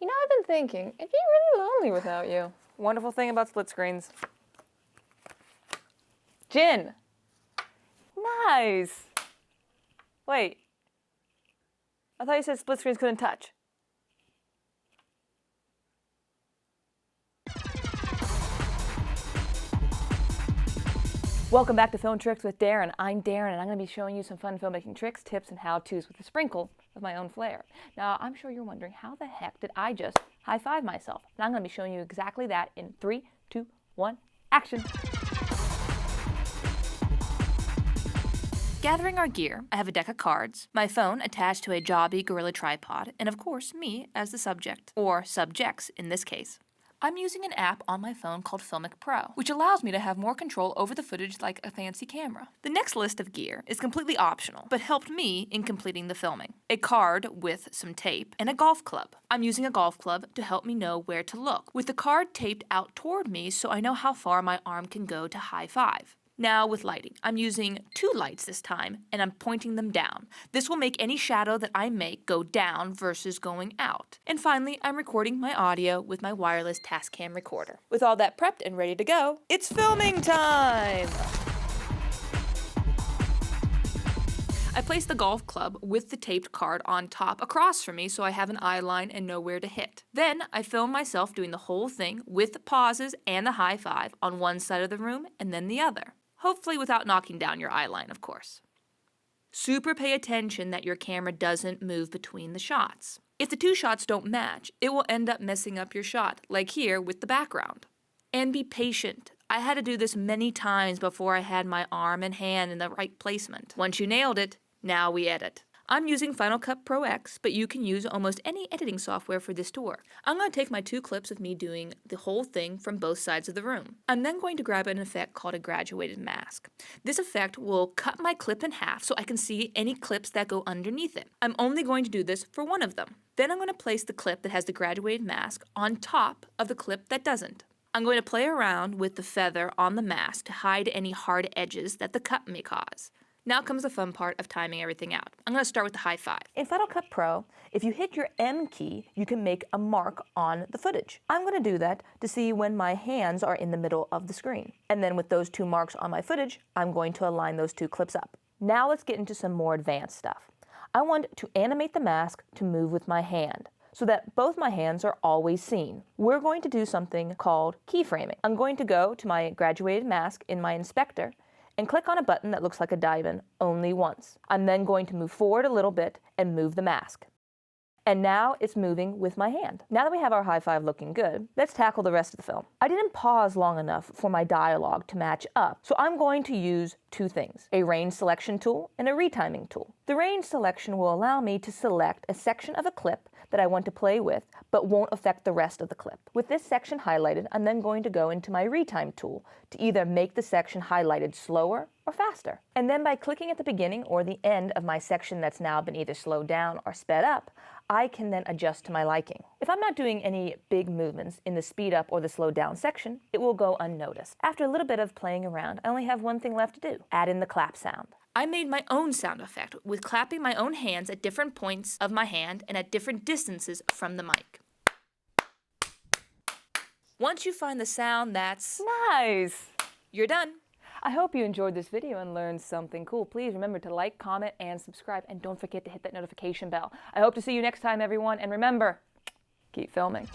You know, I've been thinking, it'd be really lonely without you. Wonderful thing about split screens. Gin! Nice! Wait. I thought you said split screens couldn't touch. Welcome back to Film Tricks with Daryn. I'm Daryn, and I'm going to be showing you some fun filmmaking tricks, tips, and how-tos with a sprinkle of my own flair. Now, I'm sure you're wondering, how the heck did I just high-five myself? And I'm going to be showing you exactly that in 3, 2, 1, action! Gathering our gear, I have a deck of cards, my phone attached to a Jobby Gorilla tripod, and of course, me as the subject, or subjects in this case. I'm using an app on my phone called Filmic Pro, which allows me to have more control over the footage like a fancy camera. The next list of gear is completely optional, but helped me in completing the filming. A card with some tape and a golf club. I'm using a golf club to help me know where to look, with the card taped out toward me so I know how far my arm can go to high five. Now with lighting, I'm using 2 lights this time, and I'm pointing them down. This will make any shadow that I make go down versus going out. And finally, I'm recording my audio with my wireless Tascam recorder. With all that prepped and ready to go, it's filming time! I place the golf club with the taped card on top across from me so I have an eye line and know where to hit. Then I film myself doing the whole thing with the pauses and the high five on one side of the room and then the other. Hopefully without knocking down your eye line, of course. Super pay attention that your camera doesn't move between the shots. If the 2 shots don't match, it will end up messing up your shot, like here with the background. And be patient. I had to do this many times before I had my arm and hand in the right placement. Once you nailed it, now we edit. I'm using Final Cut Pro X, but you can use almost any editing software for this to work. I'm going to take my 2 clips of me doing the whole thing from both sides of the room. I'm then going to grab an effect called a graduated mask. This effect will cut my clip in half so I can see any clips that go underneath it. I'm only going to do this for one of them. Then I'm going to place the clip that has the graduated mask on top of the clip that doesn't. I'm going to play around with the feather on the mask to hide any hard edges that the cut may cause. Now comes the fun part of timing everything out. I'm going to start with the high five. In Final Cut Pro, if you hit your M key, you can make a mark on the footage. I'm going to do that to see when my hands are in the middle of the screen. And then with those 2 marks on my footage, I'm going to align those 2 clips up. Now let's get into some more advanced stuff. I want to animate the mask to move with my hand, so that both my hands are always seen. We're going to do something called keyframing. I'm going to go to my graduated mask in my inspector and click on a button that looks like a diamond only once. I'm then going to move forward a little bit and move the mask. And now it's moving with my hand. Now that we have our high five looking good, let's tackle the rest of the film. I didn't pause long enough for my dialogue to match up, so I'm going to use 2 things, a range selection tool and a retiming tool. The range selection will allow me to select a section of a clip that I want to play with, but won't affect the rest of the clip. With this section highlighted, I'm then going to go into my retime tool to either make the section highlighted slower or faster. And then by clicking at the beginning or the end of my section that's now been either slowed down or sped up, I can then adjust to my liking. If I'm not doing any big movements in the speed up or the slow down section, it will go unnoticed. After a little bit of playing around, I only have one thing left to do, add in the clap sound. I made my own sound effect with clapping my own hands at different points of my hand and at different distances from the mic. Once you find the sound that's nice, you're done. I hope you enjoyed this video and learned something cool. Please remember to like, comment, and subscribe, and don't forget to hit that notification bell. I hope to see you next time, everyone, and remember, keep filming.